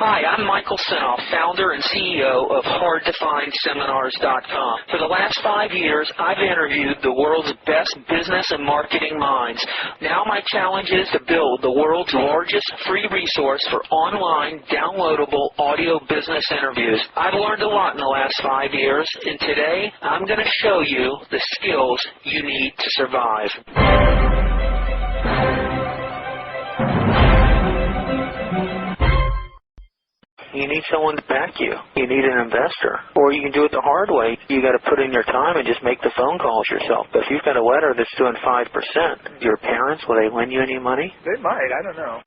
Hi, I'm Michael Senoff, founder and CEO of HardToFindSeminars.com. For the last 5 years, I've interviewed the world's best business and marketing minds. Now my challenge is to build the world's largest free resource for online, downloadable audio business interviews. I've learned a lot in the last 5 years, and today I'm going to show you the skills you need to survive. You need someone to back you. You need an investor. Or you can do it the hard way. You got to put in your time and just make the phone calls yourself. But if you've got a letter that's doing 5%, your parents, will they lend you any money? They might. I don't know.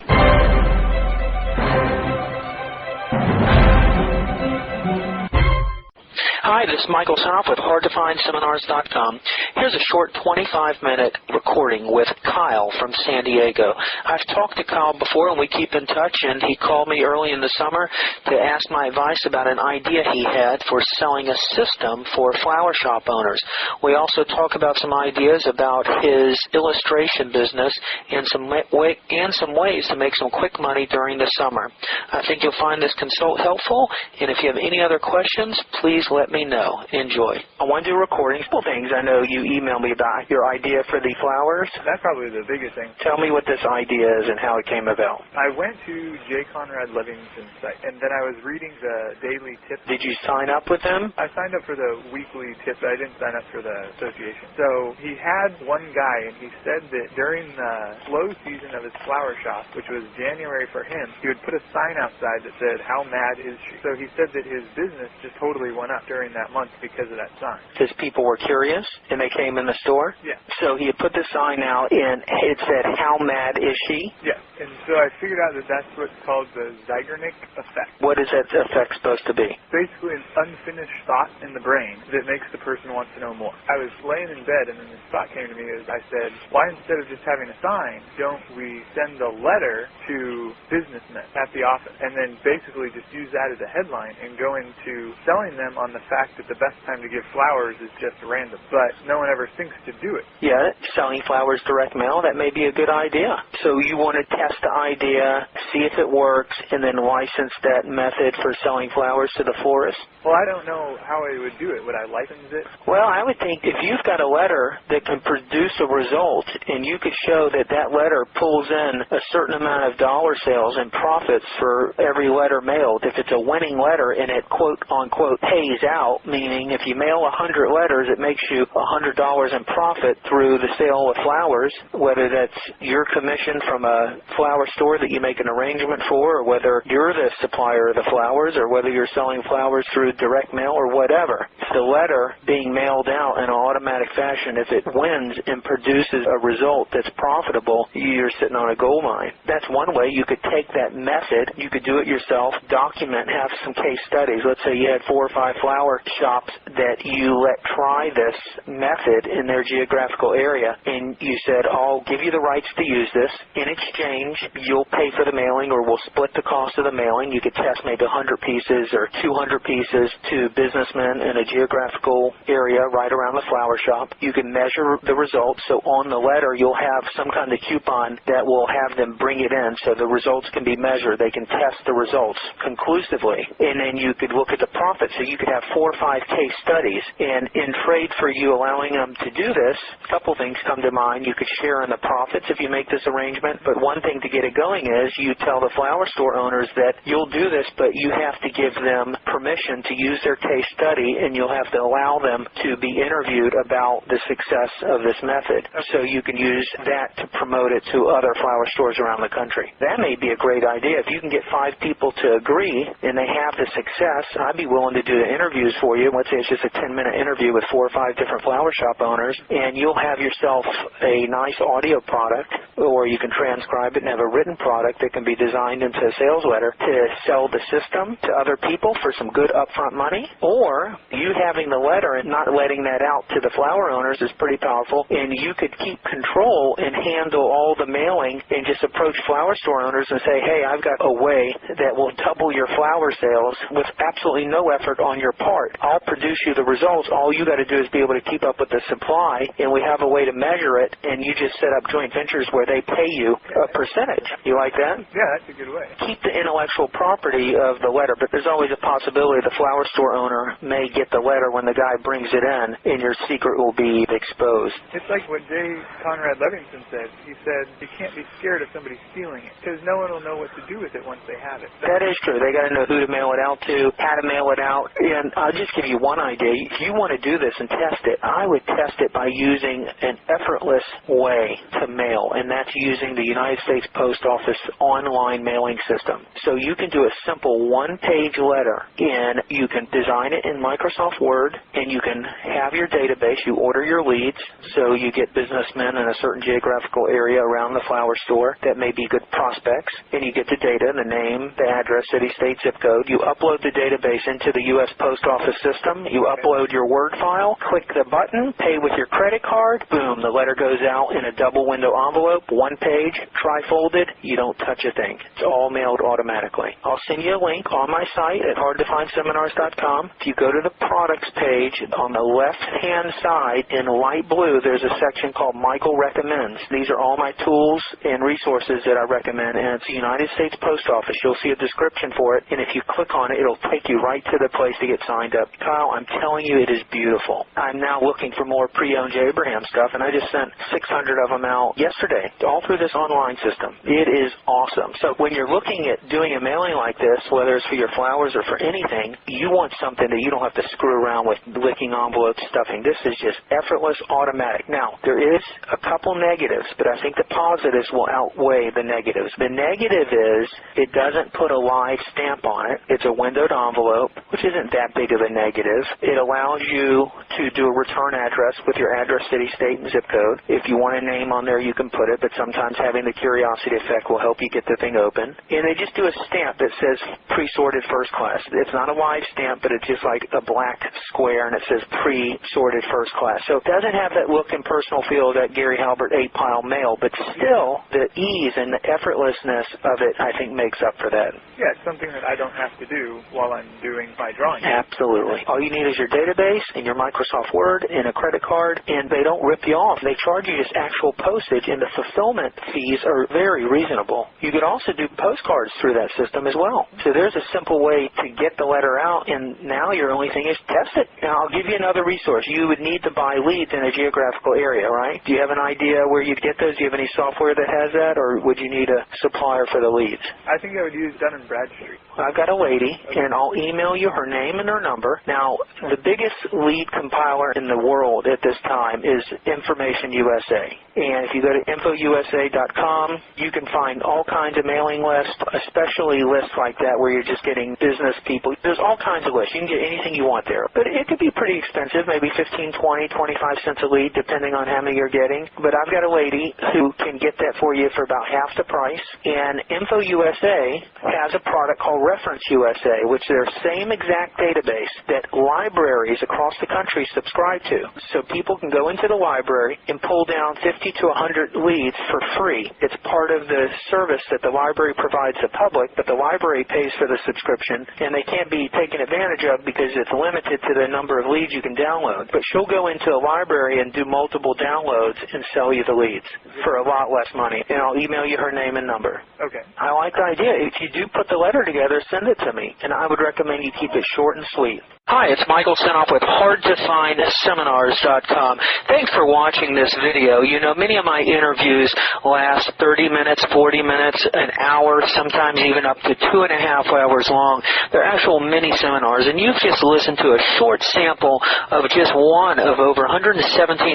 Hi, this is Michael Senoff with HardToFindSeminars.com. Here's a short 25-minute recording with Kyle from San Diego. I've talked to Kyle before, and we keep in touch, and he called me early in the summer to ask my advice about an idea he had for selling a system for flower shop owners. We also talk about some ideas about his illustration business and some ways to make some quick money during the summer. I think you'll find this consult helpful, and if you have any other questions, please let me know. Enjoy. I want to do recordings. Couple things. I know you emailed me about your idea for the flowers. That's probably the biggest thing. Tell me what this idea is and how it came about. I went to J. Conrad Livingston's site, and then I was reading the daily tips. Did you sign up with them? I signed up for the weekly tips. I didn't sign up for the association. So he had one guy, and he said that during the slow season of his flower shop, which was January for him, he would put a sign outside that said, "How mad is she?" So he said that his business just totally went up during that month because of that sign. Because people were curious and they came in the store? Yeah. So he had put the sign out and it said, "How mad is she?" Yeah. And so I figured out that that's what's called the Zeigarnik effect. What is that effect supposed to be? Basically an unfinished thought in the brain that makes the person want to know more. I was laying in bed and then this thought came to me as I said, why instead of just having a sign, don't we send a letter to businessmen at the office and then basically just use that as a headline and go into selling them on the fact that the best time to give flowers is just random, but no one ever thinks to do it. Yeah, selling flowers direct mail, that may be a good idea. So you want to test the idea, see if it works, and then license that method for selling flowers to the florist? Well, I don't know how I would do it. Would I license it? Well, I would think if you've got a letter that can produce a result and you could show that that letter pulls in a certain amount of dollar sales and profits for every letter mailed, if it's a winning letter and it quote-unquote pays out, meaning if you mail 100 letters, it makes you $100 in profit through the sale of flowers, whether that's your commission from a flower store that you make an arrangement for, or whether you're the supplier of the flowers, or whether you're selling flowers through direct mail or whatever. The letter being mailed out in an automatic fashion, if it wins and produces a result that's profitable, you're sitting on a gold mine. That's one way. You could take that method, you could do it yourself, document, have some case studies. Let's say you had 4 or 5 flower shops that you let try this method in their geographical area, and you said, I'll give you the rights to use this. In exchange, you'll pay for the mailing, or we'll split the cost of the mailing. You could test maybe 100 pieces or 200 pieces to businessmen in a geographical area right around the flower shop. You can measure the results, so on the letter you'll have some kind of coupon that will have them bring it in so the results can be measured. They can test the results conclusively, and then you could look at the profit. So you could have 4 or 5 case studies, and in trade for you allowing them to do this, a couple things come to mind. You could share in the profits if you make this arrangement, but one thing to get it going is you tell the flower store owners that you'll do this, but you have to give them permission to use their case study, and you'll have to allow them to be interviewed about the success of this method. So you can use that to promote it to other flower stores around the country. That may be a great idea. If you can get 5 people to agree and they have the success, I'd be willing to do the interviews for you. Let's say it's just a 10-minute interview with 4 or 5 different flower shop owners, and you'll have yourself a nice audio product, or you can transcribe it and have a written product that can be designed into a sales letter to sell the system to other people for some good upfront money. Or you having the letter and not letting that out to the flower owners is pretty powerful, and you could keep control and handle all the mailing and just approach flower store owners and say, hey, I've got a way that will double your flower sales with absolutely no effort on your part. start. I'll produce you the results. All you got to do is be able to keep up with the supply, and we have a way to measure it, and you just set up joint ventures where they pay you a percentage. You like that? Yeah, that's a good way. Keep the intellectual property of the letter, but there's always a possibility the flower store owner may get the letter when the guy brings it in, and your secret will be exposed. It's like what J. Conrad Livingston said. He said, you can't be scared of somebody stealing it, because no one will know what to do with it once they have it. That is true. They got to know who to mail it out to, how to mail it out, and I'll just give you one idea. If you want to do this and test it, I would test it by using an effortless way to mail, and that's using the United States Post Office online mailing system. So you can do a simple one-page letter, and you can design it in Microsoft Word, and you can have your database. You order your leads, so you get businessmen in a certain geographical area around the flower store that may be good prospects, and you get the data, the name, the address, city, state, zip code. You upload the database into the U.S. Post Office system. You upload your Word file, click the button, pay with your credit card, boom, the letter goes out in a double window envelope, one page, tri-folded, you don't touch a thing. It's all mailed automatically. I'll send you a link on my site at hardtofindseminars.com. If you go to the products page, on the left-hand side in light blue, there's a section called Michael Recommends. These are all my tools and resources that I recommend, and it's the United States Post Office. You'll see a description for it, and if you click on it, it'll take you right to the place to get signed up. Kyle, I'm telling you, it is beautiful. I'm now looking for more pre-owned J. Abraham stuff, and I just sent 600 of them out yesterday, all through this online system. It is awesome. So when you're looking at doing a mailing like this, whether it's for your flowers or for anything, you want something that you don't have to screw around with licking envelopes, stuffing. This is just effortless, automatic. Now, there is a couple negatives, but I think the positives will outweigh the negatives. The negative is it doesn't put a live stamp on it. It's a windowed envelope, which isn't that big of a negative. It allows you to do a return address with your address, city, state, and zip code. If you want a name on there, you can put it, but sometimes having the curiosity effect will help you get the thing open. And they just do a stamp that says pre-sorted first class. It's not a live stamp, but it's just like a black square, and it says pre-sorted first class. So it doesn't have that look and personal feel that Gary Halbert 8-pile mail, but still the ease and the effortlessness of it, I think, makes up for that. Yeah, it's something that I don't have to do while I'm doing my drawing. Absolutely. All you need is your database and your Microsoft Word and a credit card, and they don't rip you off. They charge you just actual postage, and the fulfillment fees are very reasonable. You could also do postcards through that system as well. So there's a simple way to get the letter out, and now your only thing is test it. Now, I'll give you another resource. You would need to buy leads in a geographical area, right? Do you have an idea where you'd get those? Do you have any software that has that, or would you need a supplier for the leads? I think I would use Dun & Bradstreet. I've got a lady, and I'll email you her name and her number. Now, the biggest lead compiler in the world at this time is Information USA. And if you go to infousa.com, you can find all kinds of mailing lists, especially lists like that where you're just getting business people. There's all kinds of lists. You can get anything you want there. But it could be pretty expensive, maybe 15, 20, 25 cents a lead, depending on how many you're getting. But I've got a lady who can get that for you for about half the price. And InfoUSA has a product called Reference USA, which is their same exact database that libraries across the country subscribe to. So people can go into the library and pull down 50 to 100 leads for free. It's part of the service that the library provides the public, but the library pays for the subscription, and they can't be taken advantage of because it's limited to the number of leads you can download. But she'll go into a library and do multiple downloads and sell you the leads for a lot less money. And I'll email you her name and number. Okay. I like the idea. If you do put the letter together, send it to me. And I would recommend you keep it short and sweet. Hi, it's Michael Senoff with hardtofindseminars.com. Thanks for watching this video. You know, many of my interviews last 30 minutes, 40 minutes, an hour, sometimes even up to 2.5 hours long. They're actual mini seminars, and you've just listened to a short sample of just one of over 117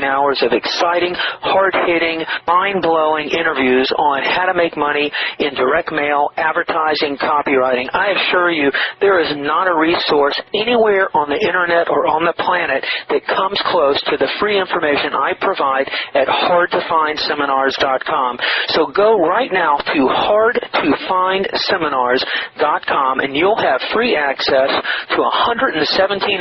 hours of exciting, hard-hitting, mind-blowing interviews on how to make money in direct mail, advertising, copywriting. I assure you, there is not a resource anywhere on the internet or on the planet that comes close to the free information I provide at hardtofindseminars.com. So go right now to hardtofindseminars.com, and you'll have free access to 117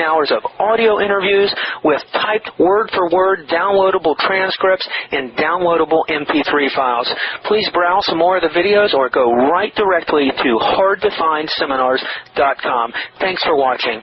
hours of audio interviews with typed word-for-word downloadable transcripts and downloadable MP3 files. Please browse some more of the videos or go right directly to hardtofindseminars.com. Thanks for watching.